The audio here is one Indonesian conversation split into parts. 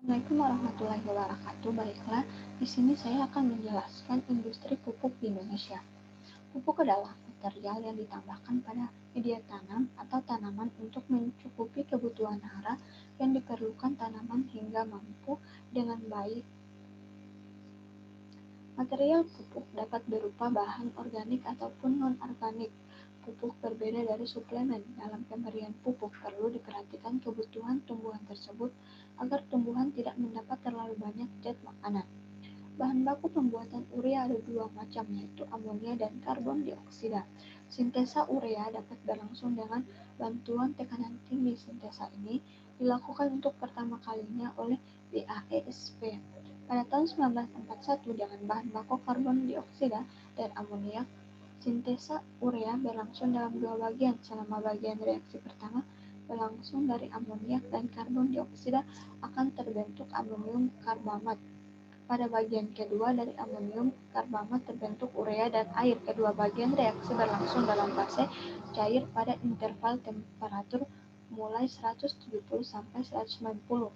Assalamualaikum warahmatullahi wabarakatuh. Baiklah, di sini saya akan menjelaskan industri pupuk di Indonesia. Pupuk adalah material yang ditambahkan pada media tanam atau tanaman untuk mencukupi kebutuhan hara yang diperlukan tanaman hingga mampu dengan baik. Material pupuk dapat berupa bahan organik ataupun non-organik. Pupuk berbeda dari suplemen. Dalam pemberian pupuk perlu diperhatikan kebutuhan tumbuhan tersebut agar tumbuhan tidak mendapat terlalu banyak zat makanan. Bahan baku pembuatan urea ada dua macam, yaitu amonia dan karbon dioksida. Sintesa urea dapat berlangsung dengan bantuan tekanan tinggi. Sintesa ini dilakukan untuk pertama kalinya oleh BASF pada tahun 1941 dengan bahan baku karbon dioksida dan amoniak. Sintesa urea berlangsung dalam dua bagian. Selama bagian reaksi pertama berlangsung dari amoniak dan karbon dioksida akan terbentuk amonium karbamat. Pada bagian kedua dari amonium karbamat terbentuk urea dan air. Kedua bagian reaksi berlangsung dalam fase cair pada interval temperatur mulai 170 sampai 190.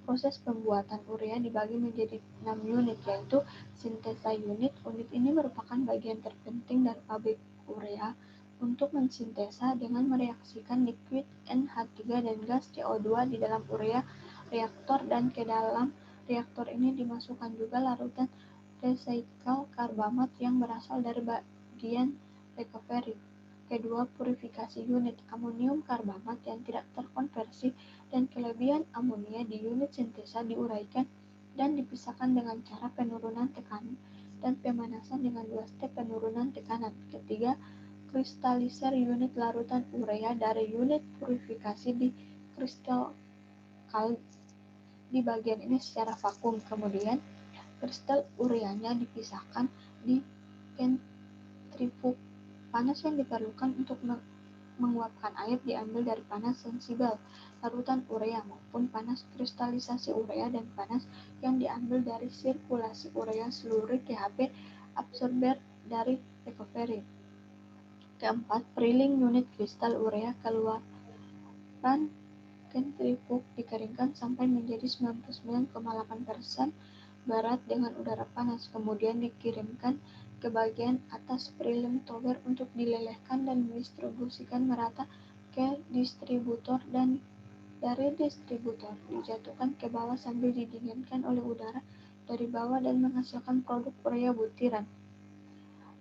Proses pembuatan urea dibagi menjadi 6 unit, yaitu sintesa unit. Unit ini merupakan bagian terpenting dari pabrik urea untuk mensintesa dengan mereaksikan liquid NH3 dan gas CO2 di dalam urea reaktor, dan ke dalam reaktor ini dimasukkan juga larutan recycle karbamat yang berasal dari bagian recovery. Kedua, purifikasi unit amonium karbamat yang tidak terkonversi dan kelebihan amonia di unit sintesa diuraikan dan dipisahkan dengan cara penurunan tekanan dan pemanasan dengan dua step penurunan tekanan. Ketiga, kristaliser unit larutan urea dari unit purifikasi di kristal di bagian ini secara vakum. Kemudian kristal ureanya dipisahkan di sentrifug. Panas yang diperlukan untuk menguapkan air diambil dari panas sensibel larutan urea maupun panas kristalisasi urea, dan panas yang diambil dari sirkulasi urea seluruh KHP absorber dari recovery. Keempat, peeling unit kristal urea keluaran sentrifug dikeringkan sampai menjadi 99,8% barat dengan udara panas, kemudian dikirimkan ke bagian atas prelim tower untuk dilelehkan dan didistribusikan merata ke distributor, dan dari distributor dijatuhkan ke bawah sambil didinginkan oleh udara dari bawah dan menghasilkan produk urea butiran.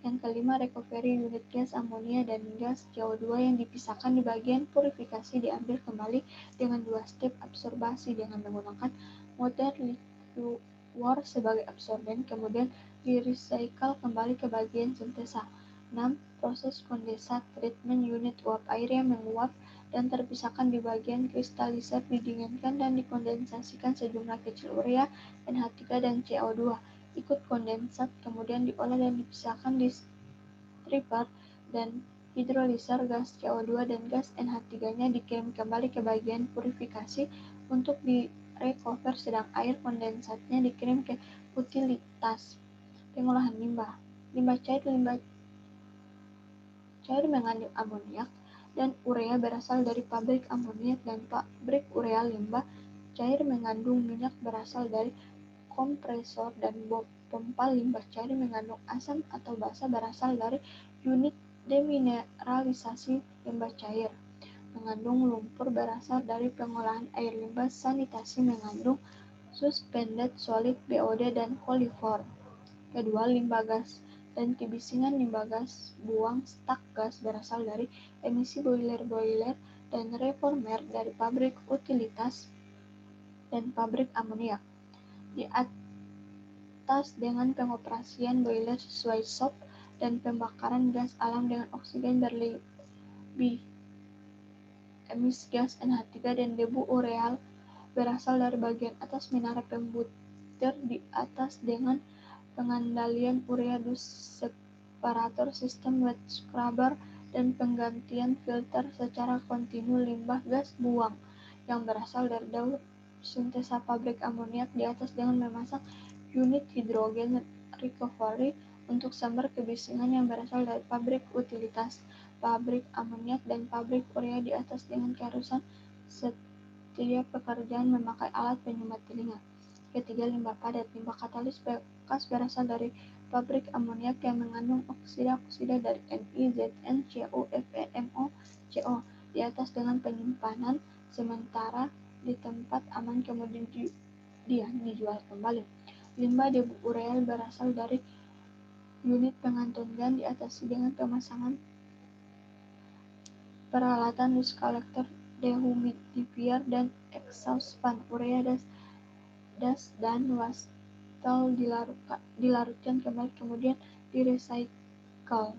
Yang kelima, recovery unit gas amonia dan gas CO2 yang dipisahkan di bagian purifikasi diambil kembali dengan dua step absorbasi dengan menggunakan motor liquor sebagai absorben, kemudian di-recycle kembali ke bagian sintesa. 6. Proses kondensat treatment unit uap air yang menguap dan terpisahkan di bagian kristaliser didinginkan dan dikondensasikan sejumlah kecil urea, NH3 dan CO2 ikut kondensat, kemudian diolah dan dipisahkan di stripper dan hidroliser. Gas CO2 dan gas NH3-nya dikirim kembali ke bagian purifikasi untuk direcover, sedang air kondensatnya dikirim ke utilitas. Pengolahan limbah. Limbah cair mengandung amoniak dan urea berasal dari pabrik amoniak dan pabrik urea. Limbah cair mengandung minyak berasal dari kompresor dan pompa. Limbah cair mengandung asam atau basa berasal dari unit demineralisasi. Limbah cair mengandung lumpur berasal dari pengolahan air. Limbah sanitasi mengandung suspended solid BOD dan coliform. Kedua, limbah gas dan kebisingan. Limbah gas buang stak gas berasal dari emisi boiler-boiler dan reformer dari pabrik utilitas dan pabrik amoniak. Di atas, dengan pengoperasian boiler sesuai SOP dan pembakaran gas alam dengan oksigen berlebih, emisi gas NH3 dan debu ureal berasal dari bagian atas menara pembutir. Di atas, dengan pengandalian urea dus separator, sistem wet scrubber, dan penggantian filter secara kontinu. Limbah gas buang yang berasal dari daur sintesa pabrik amoniak. Di atas, dengan memasang unit hidrogen recovery untuk sumber kebisingan yang berasal dari pabrik utilitas, pabrik amoniak, dan pabrik urea. Di atas, dengan keharusan Tiap pekerjaan memakai alat penyumbat telinga. Ketiga, limbah padat. Limbah katalis bekas berasal dari pabrik amoniak yang mengandung oksida-oksida dari Ni, Zn, Co, Fe, Mo, Co di atas dengan penyimpanan sementara di tempat aman kemudian dijual kembali. Limbah debu ureal berasal dari unit pengantungan diatasi dengan pemasangan peralatan dust collector, dehumidifier, dan exhaust fan. Urea das dan wastel dilarutkan kembali kemudian direcycle.